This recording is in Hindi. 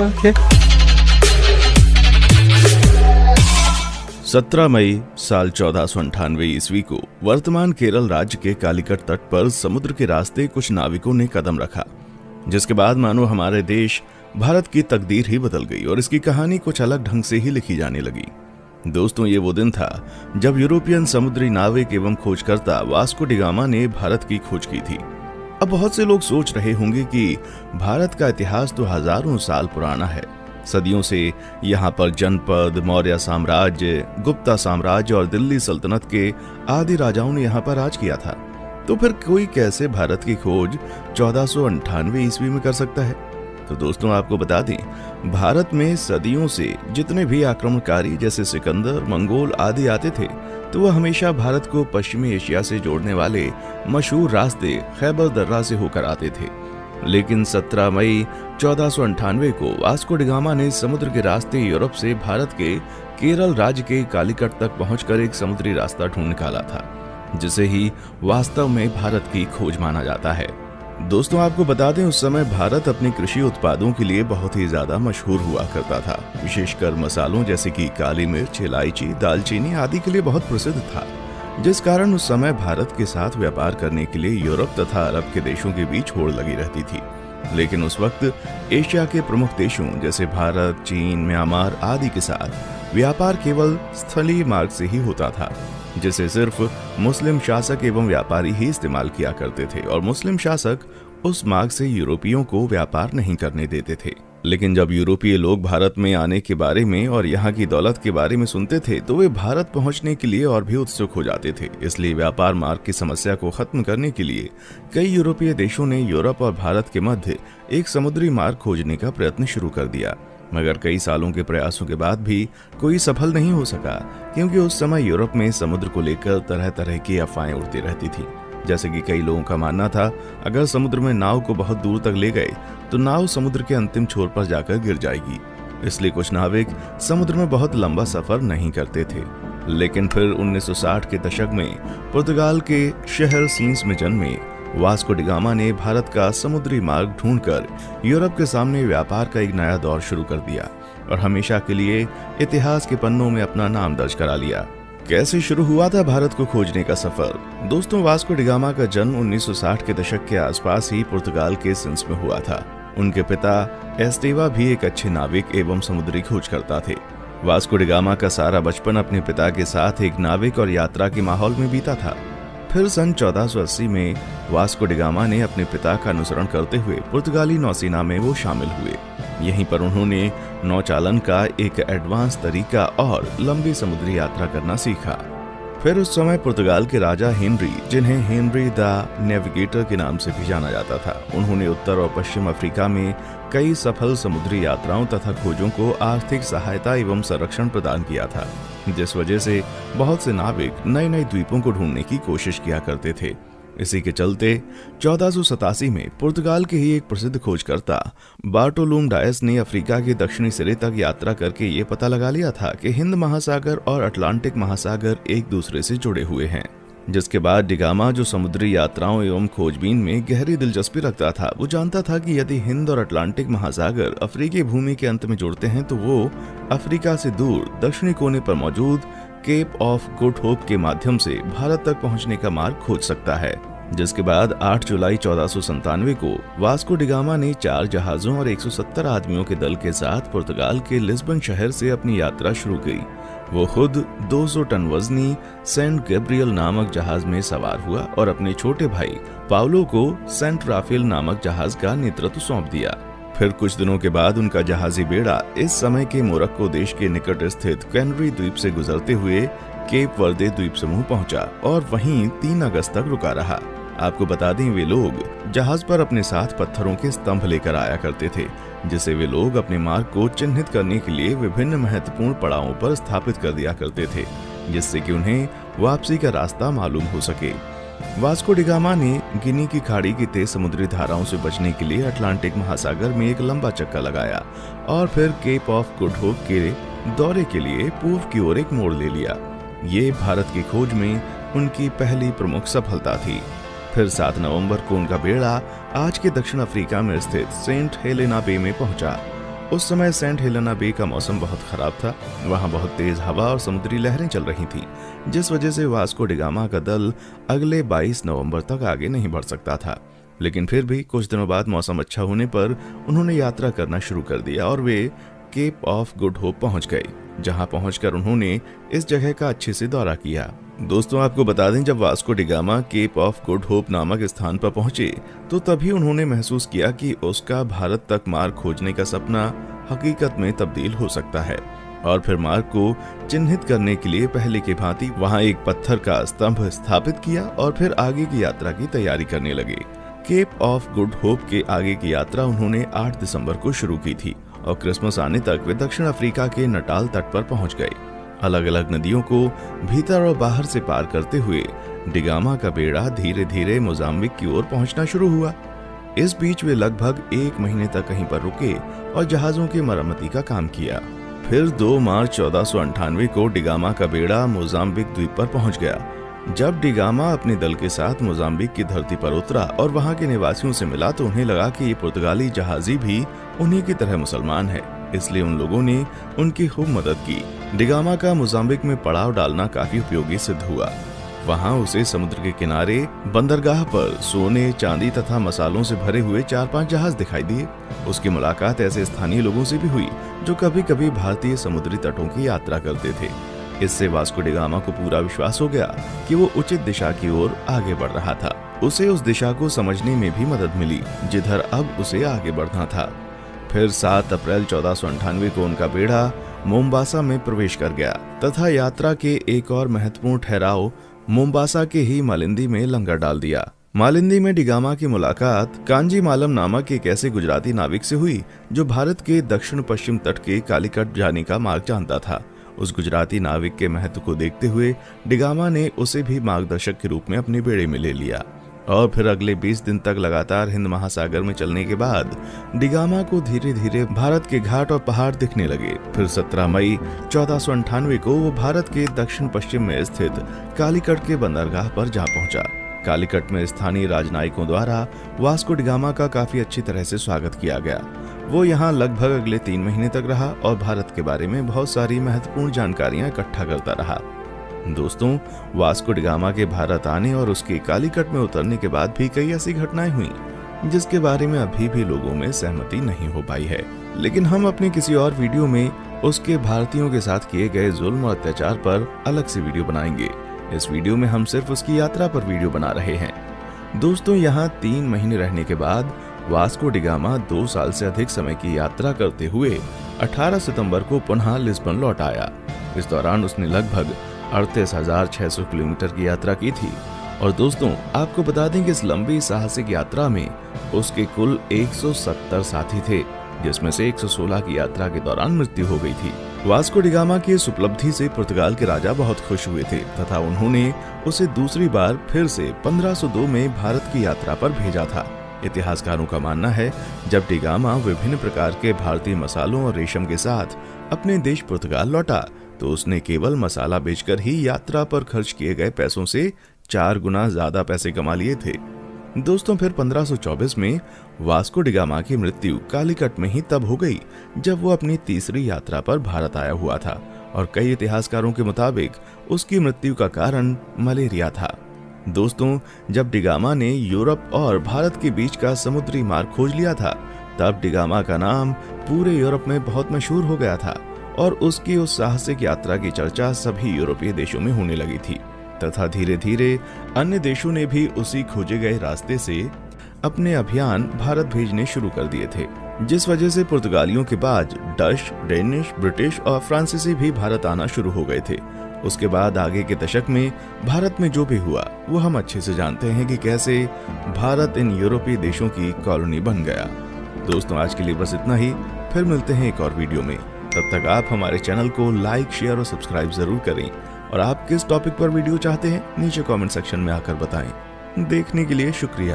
ओके। 17 मई साल 1498 ईस्वी को वर्तमान केरल राज्य के कालीकट तट पर समुद्र के रास्ते कुछ नाविकों ने कदम रखा, जिसके बाद मानो हमारे देश भारत की तकदीर ही बदल गई और इसकी कहानी कुछ अलग ढंग से ही लिखी जाने लगी। दोस्तों, ये वो दिन था जब यूरोपियन समुद्री नाविक एवं खोजकर्ता वास्को डी गामा ने भारत की खोज की थी। अब बहुत से लोग सोच रहे होंगे कि भारत का इतिहास तो हजारों साल पुराना है। सदियों से यहाँ पर जनपद, मौर्य साम्राज्य, गुप्ता साम्राज्य और दिल्ली सल्तनत के आदि राजाओं ने यहाँ पर राज किया था। तो फिर कोई कैसे भारत की खोज 1498 ईस्वी में कर सकता है? तो दोस्तों, आपको बता दें, भारत में सदियों से जितने भी आक्रमणकारी जैसे सिकंदर, मंगोल आदि आते थे, तो वह हमेशा भारत को पश्चिमी एशिया से जोड़ने वाले मशहूर रास्ते खैबर दर्रा से होकर आते थे। लेकिन 17 मई 1498 को वास्को डी गामा ने समुद्र के रास्ते यूरोप से भारत के केरल राज्य के कालीकट तक पहुंचकर एक समुद्री रास्ता ढूंढ निकाला था, जिसे ही वास्तव में भारत की खोज माना जाता है। दोस्तों, आपको बता दें, उस समय भारत अपने कृषि उत्पादों के लिए बहुत ही ज्यादा मशहूर हुआ करता था। विशेषकर मसालों जैसे कि काली मिर्च, इलायची, दालचीनी आदि के लिए बहुत प्रसिद्ध था, जिस कारण उस समय भारत के साथ व्यापार करने के लिए यूरोप तथा अरब के देशों के बीच होड़ लगी रहती थी। लेकिन उस वक्त एशिया के प्रमुख देशों जैसे भारत, चीन, म्यांमार आदि के साथ व्यापार केवल स्थलीय मार्ग से ही होता था, जिसे सिर्फ मुस्लिम शासक एवं व्यापारी ही इस्तेमाल किया करते थे और मुस्लिम शासक उस मार्ग से यूरोपियों को व्यापार नहीं करने देते थे। लेकिन जब यूरोपीय लोग भारत में आने के बारे में और यहाँ की दौलत के बारे में सुनते थे, तो वे भारत पहुँचने के लिए और भी उत्सुक हो जाते थे। इसलिए व्यापार मार्ग की समस्या को खत्म करने के लिए कई यूरोपीय देशों ने यूरोप और भारत के मध्य एक समुद्री मार्ग खोजने का प्रयत्न शुरू कर दिया। मगर कई सालों के प्रयासों के बाद भी कोई सफल नहीं हो सका, क्योंकि उस समय यूरोप में समुद्र को लेकर तरह तरह की अफवाहें उड़ती रहती थी। जैसे कि कई लोगों का मानना था, अगर समुद्र में नाव को बहुत दूर तक ले गए तो नाव समुद्र के अंतिम छोर पर जाकर गिर जाएगी। इसलिए कुछ नाविक समुद्र में बहुत लंबा सफर नहीं करते थे। लेकिन फिर 1960 के दशक में पुर्तगाल के शहर सीन्स में जन्मे वास्को डी गामा ने भारत का समुद्री मार्ग ढूंढकर यूरोप के सामने व्यापार का एक नया दौर शुरू कर दिया और हमेशा के लिए इतिहास के पन्नों में अपना नाम दर्ज करा लिया। कैसे शुरू हुआ था भारत को खोजने का सफर? दोस्तों, वास्को डी गामा का जन्म 1960 के दशक के आसपास ही पुर्तगाल के सिंस में हुआ था। उनके पिता एस्टेवा भी एक अच्छे नाविक एवं समुद्री खोजकर्ता थे। वास्को डी गामा का सारा बचपन अपने पिता के साथ एक नाविक और यात्रा के माहौल में बीता था। फिर सन 1480 में वास्को डी गामा ने अपने पिता का अनुसरण करते हुए पुर्तगाली नौसेना में वो शामिल हुए। यहीं पर उन्होंने नौचालन का एक एडवांस तरीका और लंबी समुद्री यात्रा करना सीखा। फिर उस समय पुर्तगाल के राजा हेनरी, जिन्हें हेनरी द नेविगेटर के नाम से भी जाना जाता था, उन्होंने उत्तर और पश्चिम अफ्रीका में कई सफल समुद्री यात्राओं तथा खोजों को आर्थिक सहायता एवं संरक्षण प्रदान किया था, जिस वजह से बहुत से नाविक नए नए द्वीपों को ढूंढने की कोशिश किया करते थे। इसी के चलते 1487 में पुर्तगाल के ही एक प्रसिद्ध खोजकर्ता बार्टोलुम डायस ने अफ्रीका के दक्षिणी सिरे तक यात्रा करके ये पता लगा लिया था कि हिंद महासागर और अटलांटिक महासागर एक दूसरे से जुड़े हुए हैं। जिसके बाद डी गामा, जो समुद्री यात्राओं एवं खोजबीन में गहरी दिलचस्पी रखता था, वो जानता था कि यदि हिंद और अटलांटिक महासागर अफ्रीकी भूमि के अंत में जुड़ते हैं तो वो अफ्रीका से दूर दक्षिणी कोने पर मौजूद केप ऑफ गुड होप के माध्यम से भारत तक पहुंचने का मार्ग खोज सकता है। जिसके बाद 8 जुलाई 1497 को वास्को डी गामा ने 4 जहाजों और 170 आदमियों के दल के साथ पुर्तगाल के लिस्बन शहर से अपनी यात्रा शुरू की। वो खुद 200 टन वजनी सेंट गैब्रियल नामक जहाज में सवार हुआ और अपने छोटे भाई पाउलो को सेंट राफेल नामक जहाज का नेतृत्व सौंप दिया। फिर कुछ दिनों के बाद उनका जहाजी बेड़ा इस समय के मोरक्को देश के निकट स्थित कैनरी द्वीप से गुजरते हुए केप वर्दे द्वीप समूह पहुंचा और वहीं 3 अगस्त तक रुका रहा। आपको बता दें, वे लोग जहाज पर अपने साथ पत्थरों के स्तंभ लेकर आया करते थे, जिसे वे लोग अपने मार्ग को चिन्हित करने के लिए विभिन्न महत्वपूर्ण पड़ावों पर स्थापित कर दिया करते थे, जिससे कि उन्हें वापसी का रास्ता मालूम हो सके। वास्को डी गामा ने गिनी की खाड़ी की तेज समुद्री धाराओं से बचने के लिए अटलांटिक महासागर में एक लंबा चक्का लगाया और फिर केप ऑफ गुड होप के दौरे के लिए पूर्व की ओर एक मोड़ ले लिया। ये भारत की खोज में उनकी पहली प्रमुख सफलता थी। फिर 7 नवंबर को उनका बेड़ा आज के दक्षिण अफ्रीका में स्थित सेंट हेलेना बे में पहुंचा उस समय सेंट हेलेना बे का मौसम बहुत खराब था। वहां बहुत तेज हवा और समुद्री लहरें चल रही थीं, जिस वजह से वास्को डी गामा का दल अगले 22 नवंबर तक आगे नहीं बढ़ सकता था। लेकिन फिर भी कुछ दिनों बाद मौसम अच्छा होने पर उन्होंने यात्रा करना शुरू कर दिया और वे केप ऑफ गुड होप पहुंच गए, जहां पहुंचकर उन्होंने इस जगह का अच्छे से दौरा किया। दोस्तों, आपको बता दें, जब Vasco da Gama Cape of Good Hope नामक स्थान पर पहुंचे तो तभी उन्होंने महसूस किया कि उसका भारत तक मार्ग खोजने का सपना हकीकत में तब्दील हो सकता है। और फिर मार्ग को चिन्हित करने के लिए पहले की भांति वहां एक पत्थर का स्तंभ स्थापित किया और फिर आगे की यात्रा की तैयारी करने लगे। केप ऑफ गुड होप के आगे की यात्रा उन्होंने 8 दिसंबर को शुरू की थी और क्रिसमस आने तक वे दक्षिण अफ्रीका के नटाल तट पर पहुंच गए। अलग अलग नदियों को भीतर और बाहर से पार करते हुए डी गामा का बेड़ा धीरे धीरे मोजाम्बिक की ओर पहुंचना शुरू हुआ। इस बीच वे लगभग 1 महीने तक कहीं पर रुके और जहाजों की मरम्मती का काम किया। फिर 2 मार्च 1498 को डी गामा का बेड़ा मोजाम्बिक द्वीप पर पहुंच गया। जब डी गामा अपने दल के साथ मोजाम्बिक की धरती पर उतरा और वहां के निवासियों से मिला तो उन्हें लगा कि ये पुर्तगाली जहाजी भी उन्हीं की तरह मुसलमान है, इसलिए उन लोगों ने उनकी खूब मदद की। डी गामा का मोजाम्बिक में पड़ाव डालना काफी उपयोगी सिद्ध हुआ। वहां उसे समुद्र के किनारे बंदरगाह पर सोने, चांदी तथा मसालों से भरे हुए 4-5 जहाज दिखाई दिए। उसकी मुलाकात ऐसे स्थानीय लोगों से भी हुई जो कभी कभी भारतीय समुद्री तटों की यात्रा करते थे। इससे वास्को डी गामा को पूरा विश्वास हो गया कि वो उचित दिशा की ओर आगे बढ़ रहा था। उसे उस दिशा को समझने में भी मदद मिली जिधर अब उसे आगे बढ़ना था। फिर 7 अप्रैल 1498 को उनका बेड़ा मोम्बासा में प्रवेश कर गया तथा यात्रा के एक और महत्वपूर्ण ठहराव मोम्बासा के ही मालिंदी में लंगर डाल दिया। मालिंदी में डी गामा की मुलाकात कांजी मालम नामक एक ऐसे गुजराती नाविक से हुई जो भारत के दक्षिण पश्चिम तट के कालीकट जाने का मार्ग जानता था। उस गुजराती नाविक के महत्व को देखते हुए डी गामा ने उसे भी मार्गदर्शक के रूप में अपने बेड़े में ले लिया और फिर अगले 20 दिन तक लगातार हिंद महासागर में चलने के बाद डी गामा को धीरे धीरे भारत के घाट और पहाड़ दिखने लगे। फिर 17 मई 1498 को वो भारत के दक्षिण पश्चिम में स्थित कालीकट के बंदरगाह पर जा पहुंचा। कालीकट में स्थानीय राजनयिकों द्वारा वास्को डी गामा का काफी अच्छी तरह से स्वागत किया गया। वो यहाँ लगभग अगले 3 महीने तक रहा और भारत के बारे में बहुत सारी महत्वपूर्ण जानकारियां इकट्ठा करता रहा। दोस्तों, वास्को डी गामा के भारत आने और उसके कालीकट में उतरने के बाद भी कई ऐसी घटनाएं हुई जिसके बारे में अभी भी लोगों में सहमति नहीं हो पाई है, लेकिन हम अपने किसी और वीडियो में उसके भारतीयों के साथ किए गए जुल्म और अत्याचार पर अलग से वीडियो बनाएंगे। इस वीडियो में हम सिर्फ उसकी यात्रा पर वीडियो बना रहे हैं। दोस्तों, यहाँ 3 महीने रहने के बाद वास्को डी गामा 2 साल से अधिक समय की यात्रा करते हुए 18 सितंबर को पुनः लिस्बन लौट आया। इस दौरान उसने लगभग 38,600 किलोमीटर की यात्रा की थी। और दोस्तों, आपको बता दें कि इस लंबी साहसिक यात्रा में उसके कुल 170 साथी थे, जिसमें से 116 की यात्रा के दौरान मृत्यु हो गई थी। वास्को डी गामा की इस उपलब्धि से पुर्तगाल के राजा बहुत खुश हुए थे तथा उन्होंने उसे दूसरी बार फिर से 1502 में भारत की यात्रा पर भेजा था। इतिहासकारों का मानना है जब डी गामा विभिन्न प्रकार के भारतीय मसालों और रेशम के साथ अपने देश पुर्तगाल लौटा तो उसने केवल मसाला बेचकर ही यात्रा पर खर्च किए गए पैसों से 4 गुना ज्यादा पैसे कमा लिए थे। दोस्तों, फिर 1524 में वास्को डी गामा की मृत्यु कालीकट में ही तब हो गई जब वो अपनी तीसरी यात्रा पर भारत आया हुआ था और कई इतिहासकारों के मुताबिक उसकी मृत्यु का कारण मलेरिया था। दोस्तों, जब डी गामा ने यूरोप और भारत के बीच का समुद्री मार्ग खोज लिया था तब डी गामा का नाम पूरे यूरोप में बहुत मशहूर हो गया था और उसकी उस साहसिक यात्रा की चर्चा सभी यूरोपीय देशों में होने लगी थी तथा धीरे धीरे अन्य देशों ने भी उसी खोजे गए रास्ते से अपने अभियान भारत भेजने शुरू कर दिए थे, जिस वजह से पुर्तगालियों के बाद डच, डेनिश, ब्रिटिश और फ्रांसीसी भी भारत आना शुरू हो गए थे। उसके बाद आगे के दशक में भारत में जो भी हुआ वो हम अच्छे से जानते हैं कि कैसे भारत इन यूरोपीय देशों की कॉलोनी बन गया। दोस्तों, आज के लिए बस इतना ही। फिर मिलते हैं एक और वीडियो में। तब तक आप हमारे चैनल को लाइक, शेयर और सब्सक्राइब जरूर करें और आप किस टॉपिक पर वीडियो चाहते हैं नीचे कमेंट सेक्शन में आकर बताएं। देखने के लिए शुक्रिया।